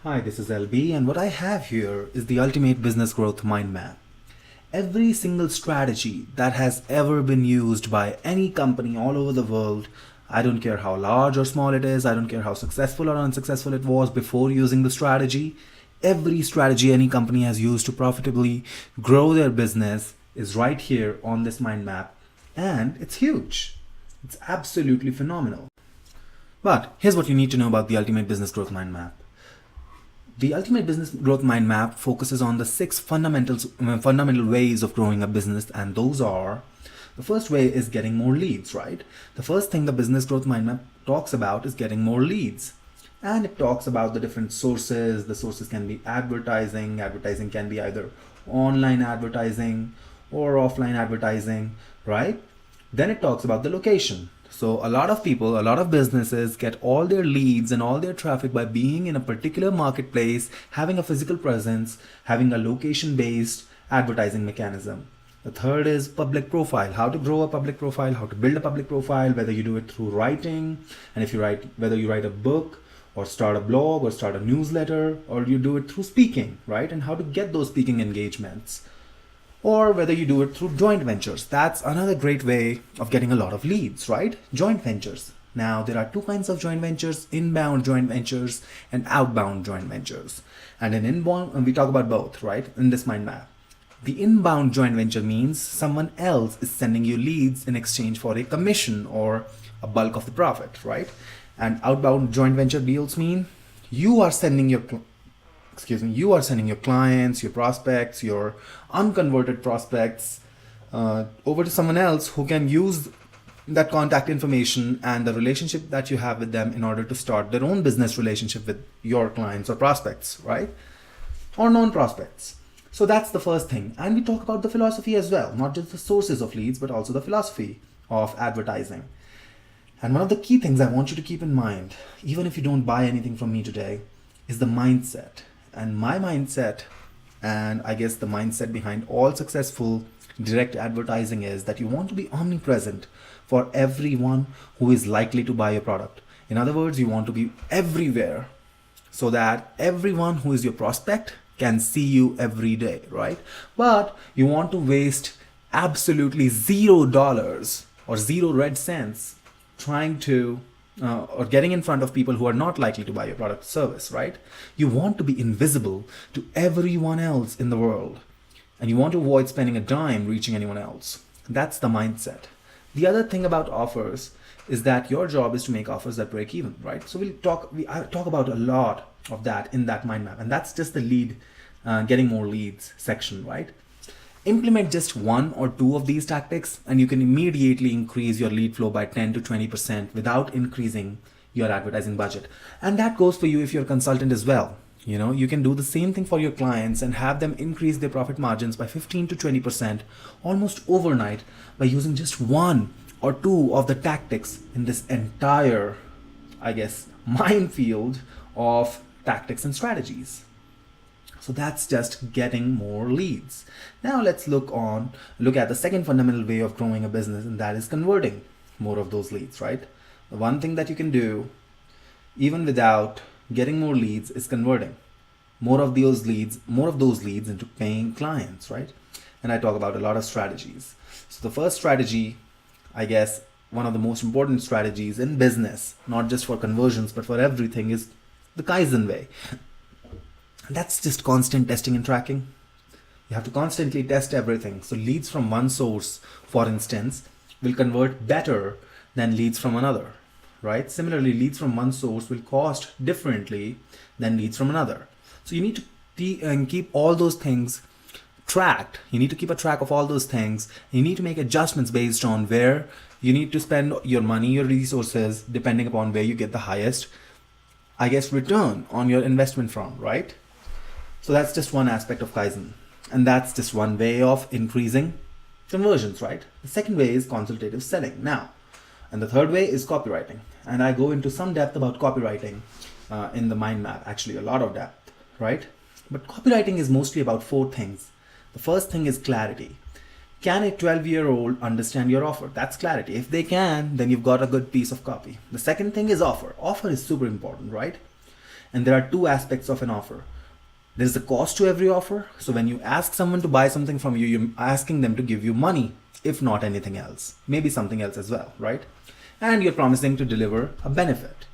Hi, this is LB, and what I have here is the ultimate business growth mind map. Every single strategy that has ever been used by any company all over the world, I don't care how large or small it is, I don't care how successful or unsuccessful it was before using the strategy, every strategy any company has used to profitably grow their business is right here on this mind map, and it's huge. It's absolutely phenomenal. But here's what you need to know about the ultimate business growth mind map. The Ultimate Business Growth Mind Map focuses on the six fundamental ways of growing a business, and those are: the first way is getting more leads, right? The first thing the Business Growth Mind Map talks about is getting more leads. And it talks about the different sources. The sources can be advertising. Advertising can be either online advertising or offline advertising, right? Then it talks about the location. So a lot of people, a lot of businesses get all their leads and all their traffic by being in a particular marketplace, having a physical presence, having a location-based advertising mechanism. The third is public profile, how to grow a public profile, how to build a public profile, whether you do it through writing, and if you write, whether you write a book or start a blog or start a newsletter, or you do it through speaking, right? And how to get those speaking engagements, or whether you do it through joint ventures. That's another great way of getting a lot of leads, right? Joint ventures. Now, there are two kinds of joint ventures: inbound joint ventures and outbound joint ventures. And in inbound, we talk about both, right? In this mind map. The inbound joint venture means someone else is sending you leads in exchange for a commission or a bulk of the profit, right? And outbound joint venture deals mean you are sending your clients, your prospects, your unconverted prospects over to someone else who can use that contact information and the relationship that you have with them in order to start their own business relationship with your clients or prospects, right? Or non-prospects. So that's the first thing. And we talk about the philosophy as well, not just the sources of leads, but also the philosophy of advertising. And one of the key things I want you to keep in mind, even if you don't buy anything from me today, is the mindset. And my mindset, and I guess the mindset behind all successful direct advertising, is that you want to be omnipresent for everyone who is likely to buy your product. In other words, you want to be everywhere so that everyone who is your prospect can see you every day, right? But you want to waste absolutely $0 or zero red cents trying to or getting in front of people who are not likely to buy your product or service, right? You want to be invisible to everyone else in the world, and you want to avoid spending a dime reaching anyone else. That's the mindset. The other thing about offers is that your job is to make offers that break even, right? So I talk about a lot of that in that mind map, and that's just the lead, getting more leads section, right? Implement just one or two of these tactics and you can immediately increase your lead flow by 10 to 20% without increasing your advertising budget. And that goes for you if you're a consultant as well. You can do the same thing for your clients and have them increase their profit margins by 15 to 20% almost overnight by using just one or two of the tactics in this entire, I guess, minefield of tactics and strategies. So that's just getting more leads. Now let's look at the second fundamental way of growing a business, and that is converting more of those leads, right? The one thing that you can do even without getting more leads is converting more of those leads into paying clients, right? And I talk about a lot of strategies. So the first strategy, I guess one of the most important strategies in business, not just for conversions but for everything, is the Kaizen way. That's just constant testing and tracking. You have to constantly test everything. So leads from one source, for instance, will convert better than leads from another, right? Similarly, leads from one source will cost differently than leads from another. So you need to keep all those things tracked. You need to keep a track of all those things. You need to make adjustments based on where you need to spend your money, your resources, depending upon where you get the highest, I guess, return on your investment from, right? So that's just one aspect of Kaizen. And that's just one way of increasing conversions, right? The second way is consultative selling. Now, and the third way is copywriting. And I go into some depth about copywriting in the mind map, actually a lot of depth, right? But copywriting is mostly about four things. The first thing is clarity. Can a 12-year-old understand your offer? That's clarity. If they can, then you've got a good piece of copy. The second thing is offer. Offer is super important, right? And there are two aspects of an offer. There's the cost to every offer. So when you ask someone to buy something from you, you're asking them to give you money, if not anything else, maybe something else as well, right? And you're promising to deliver a benefit.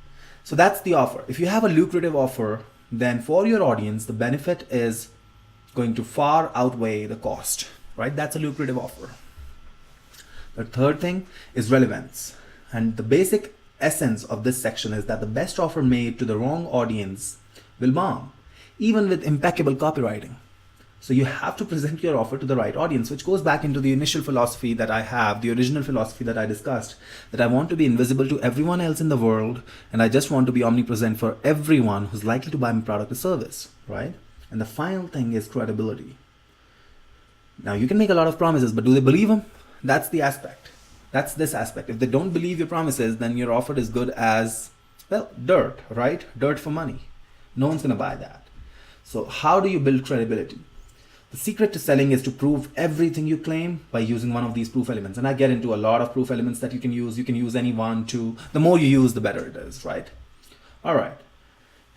So that's the offer. If you have a lucrative offer, then for your audience, the benefit is going to far outweigh the cost, right? That's a lucrative offer. The third thing is relevance. And the basic essence of this section is that the best offer made to the wrong audience will bomb, even with impeccable copywriting. So you have to present your offer to the right audience, which goes back into the initial philosophy that I have, the original philosophy that I discussed, that I want to be invisible to everyone else in the world, and I just want to be omnipresent for everyone who's likely to buy my product or service, right? And the final thing is credibility. Now you can make a lot of promises, but do they believe them? That's the aspect. That's this aspect. If they don't believe your promises, then your offer is good as, well, dirt, right? Dirt for money. No one's going to buy that. So how do you build credibility? The secret to selling is to prove everything you claim by using one of these proof elements. And I get into a lot of proof elements that you can use. You can use any one, two. The more you use, the better it is, right? All right.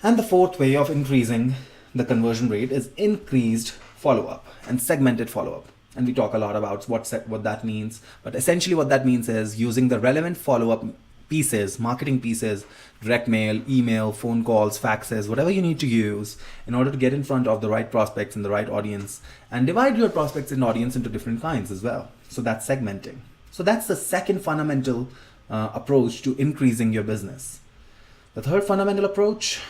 And the fourth way of increasing the conversion rate is increased follow-up and segmented follow-up. And we talk a lot about what that means. But essentially what that means is using the relevant follow-up pieces, marketing pieces, direct mail, email, phone calls, faxes, whatever you need to use in order to get in front of the right prospects and the right audience, and divide your prospects and audience into different kinds as well. So that's segmenting. So that's the second fundamental approach to increasing your business. The third fundamental approach,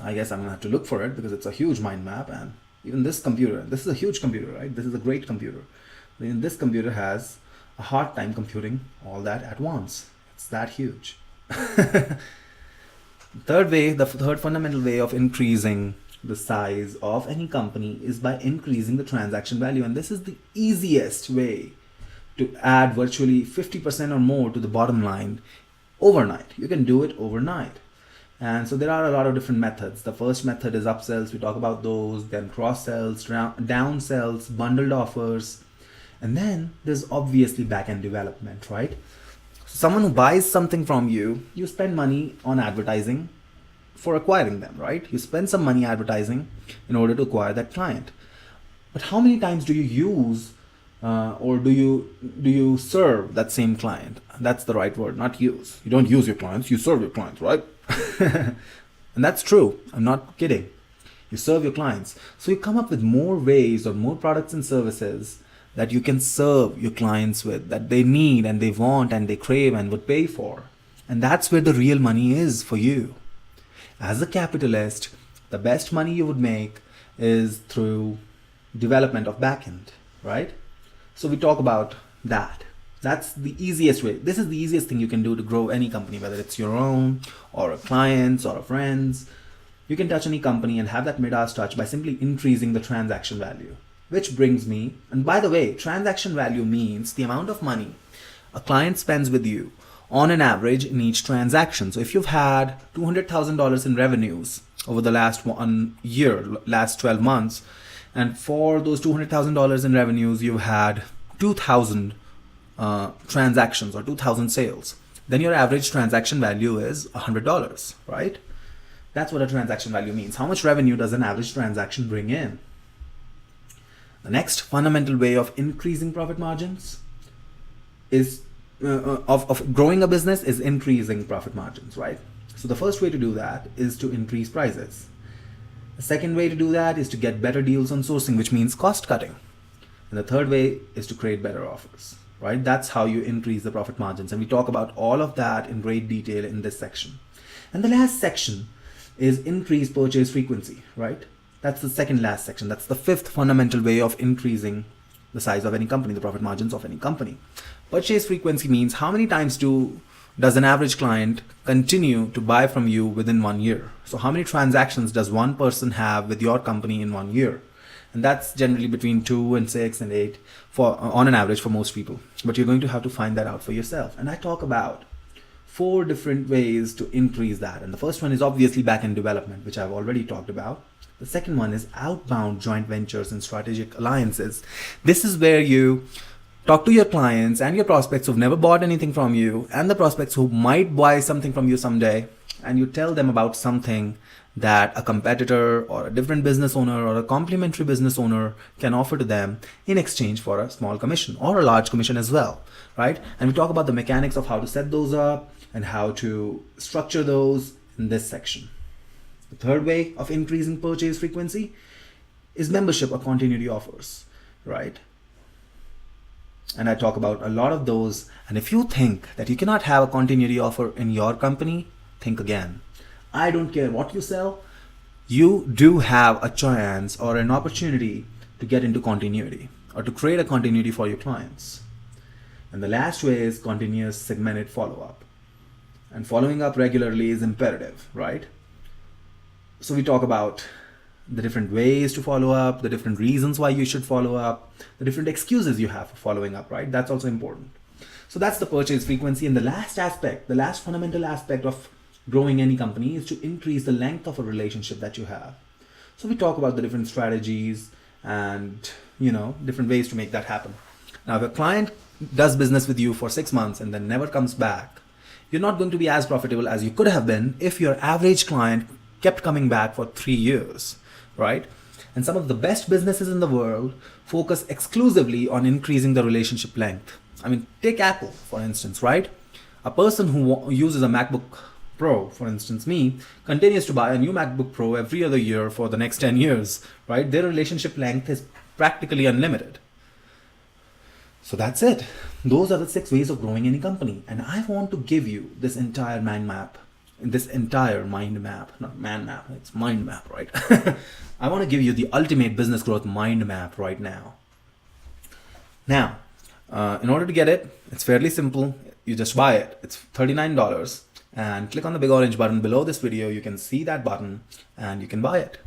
I guess I'm gonna have to look for it because it's a huge mind map, and even this computer, this is a huge computer, right? This is a great computer. Even this computer has a hard time computing all that at once. It's that huge. The third fundamental way of increasing the size of any company is by increasing the transaction value. And this is the easiest way to add virtually 50% or more to the bottom line overnight. You can do it overnight. And so there are a lot of different methods. The first method is upsells. We talk about those, then cross sells, down sells, bundled offers. And then there's obviously back-end development, right? So someone who buys something from you, you spend money on advertising for acquiring them, right? You spend some money advertising in order to acquire that client. But how many times do you use or do you serve that same client? That's the right word, not use. You don't use your clients, you serve your clients, right? And that's true. I'm not kidding. You serve your clients. So you come up with more ways or more products and services that you can serve your clients with, that they need and they want and they crave and would pay for. And that's where the real money is for you. As a capitalist, the best money you would make is through development of backend, right? So we talk about that. That's the easiest way. This is the easiest thing you can do to grow any company, whether it's your own or a client's or a friend's. You can touch any company and have that Midas touch by simply increasing the transaction value. Which brings me, and by the way, transaction value means the amount of money a client spends with you on an average in each transaction. So if you've had $200,000 in revenues over the last 1 year, last 12 months, and for those $200,000 in revenues, you've had 2,000 transactions or 2,000 sales, then your average transaction value is $100, right? That's what a transaction value means. How much revenue does an average transaction bring in? The next fundamental way of increasing profit margins is of growing a business is increasing profit margins, right? So the first way to do that is to increase prices. The second way to do that is to get better deals on sourcing, which means cost cutting. And the third way is to create better offers, right? That's how you increase the profit margins. And we talk about all of that in great detail in this section. And the last section is increase purchase frequency, right? That's the second last section. That's the fifth fundamental way of increasing the size of any company, the profit margins of any company. Purchase frequency means how many times does an average client continue to buy from you within 1 year? So how many transactions does one person have with your company in 1 year? And that's generally between 2 and 6 and 8 on an average for most people. But you're going to have to find that out for yourself. And I talk about 4 different ways to increase that. And the first one is obviously back-end development, which I've already talked about. The second one is outbound joint ventures and strategic alliances. This is where you Talk to your clients and your prospects who've never bought anything from you and the prospects who might buy something from you someday, and you tell them about something that a competitor or a different business owner or a complementary business owner can offer to them in exchange for a small commission or a large commission as well, right? And we talk about the mechanics of how to set those up and how to structure those in this section. The third way of increasing purchase frequency is membership or continuity offers, right? And I talk about a lot of those. And if you think that you cannot have a continuity offer in your company, think again. I don't care what you sell, you do have a chance or an opportunity to get into continuity or to create a continuity for your clients. And the last way is continuous segmented follow-up. And following up regularly is imperative, right? So we talk about the different ways to follow up, the different reasons why you should follow up, the different excuses you have for following up, right? That's also important. So that's the purchase frequency. And the last aspect, the last fundamental aspect of growing any company is to increase the length of a relationship that you have. So we talk about the different strategies and, different ways to make that happen. Now, if a client does business with you for 6 months and then never comes back, you're not going to be as profitable as you could have been if your average client kept coming back for 3 years, right? And some of the best businesses in the world focus exclusively on increasing the relationship length. I mean, take Apple, for instance, right? A person who uses a MacBook Pro, for instance, me, continues to buy a new MacBook Pro every other year for the next 10 years, right? Their relationship length is practically unlimited. So that's it. Those are the 6 ways of growing any company. And I want to give you this entire mind map, not man map, it's mind map, right? I want to give you the ultimate business growth mind map right now. Now, in order to get it, it's fairly simple. You just buy it. It's $39. And click on the big orange button below this video. You can see that button and you can buy it.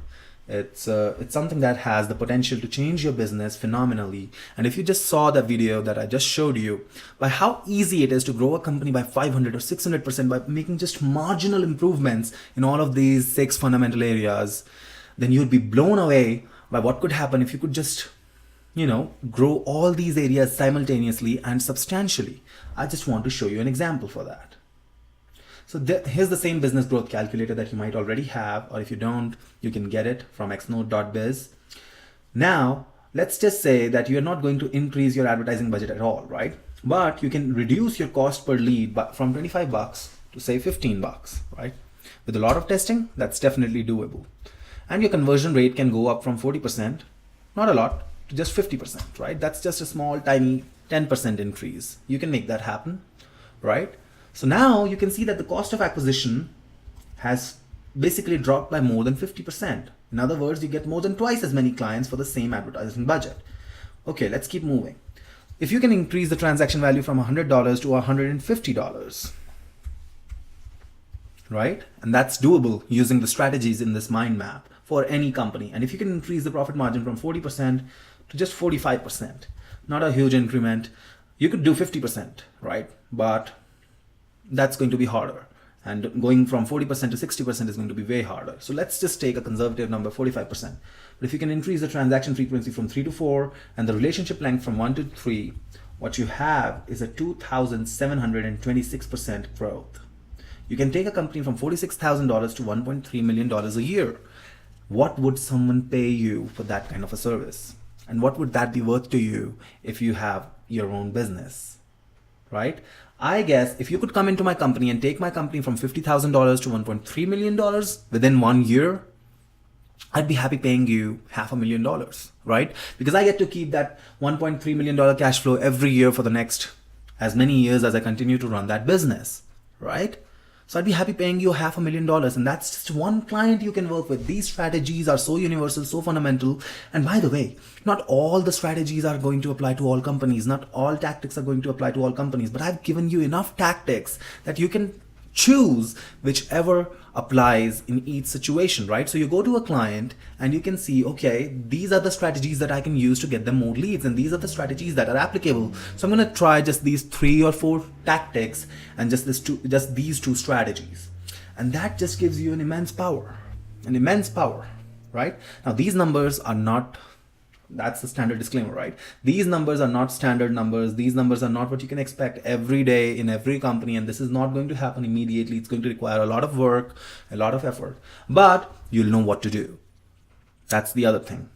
It's something that has the potential to change your business phenomenally. And if you just saw that video that I just showed you, by how easy it is to grow a company by 500 or 600% by making just marginal improvements in all of these 6 fundamental areas, then you'd be blown away by what could happen if you could just, grow all these areas simultaneously and substantially. I just want to show you an example for that. So here's the same business growth calculator that you might already have, or if you don't, you can get it from XNote.biz. Now, let's just say that you're not going to increase your advertising budget at all, right? But you can reduce your cost per lead from $25 to say $15, right? With a lot of testing, that's definitely doable. And your conversion rate can go up from 40%, not a lot, to just 50%, right? That's just a small, tiny 10% increase. You can make that happen, right? So now you can see that the cost of acquisition has basically dropped by more than 50%. In other words, you get more than twice as many clients for the same advertising budget. Okay, let's keep moving. If you can increase the transaction value from $100 to $150, right? And that's doable using the strategies in this mind map for any company. And if you can increase the profit margin from 40% to just 45%, not a huge increment, you could do 50%, right? But that's going to be harder. And going from 40% to 60% is going to be way harder. So let's just take a conservative number, 45%. But if you can increase the transaction frequency from 3 to 4 and the relationship length from 1 to 3, what you have is a 2,726% growth. You can take a company from $46,000 to $1.3 million a year. What would someone pay you for that kind of a service? And what would that be worth to you if you have your own business, right? I guess if you could come into my company and take my company from $50,000 to $1.3 million within 1 year, I'd be happy paying you $500,000, right? Because I get to keep that $1.3 million cash flow every year for the next as many years as I continue to run that business, right? So I'd be happy paying you $500,000, and that's just one client you can work with. These strategies are so universal, so fundamental. And by the way, not all the strategies are going to apply to all companies. Not all tactics are going to apply to all companies, but I've given you enough tactics that you can choose whichever applies in each situation, right? So you go to a client and you can see, okay, these are the strategies that I can use to get them more leads, and these are the strategies that are applicable. So I'm going to try just these 3 or 4 tactics and just these two strategies. And that just gives you an immense power, right? Now these numbers are not That's the standard disclaimer, right? These numbers are not standard numbers. These numbers are not what you can expect every day in every company, and this is not going to happen immediately. It's going to require a lot of work, a lot of effort, but you'll know what to do. That's the other thing.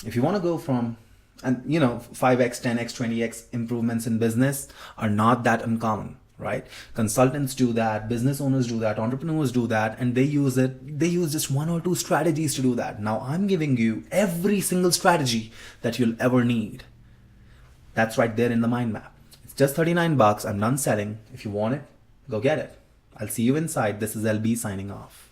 If you want to go from, and 5x, 10x, 20x improvements in business are not that uncommon, right? Consultants do that, business owners do that, entrepreneurs do that, and they use just one or two strategies to do that. Now I'm giving you every single strategy that you'll ever need. That's right there in the mind map. It's just $39. I'm done selling. If you want it, go get it. I'll see you inside. This is LB signing off.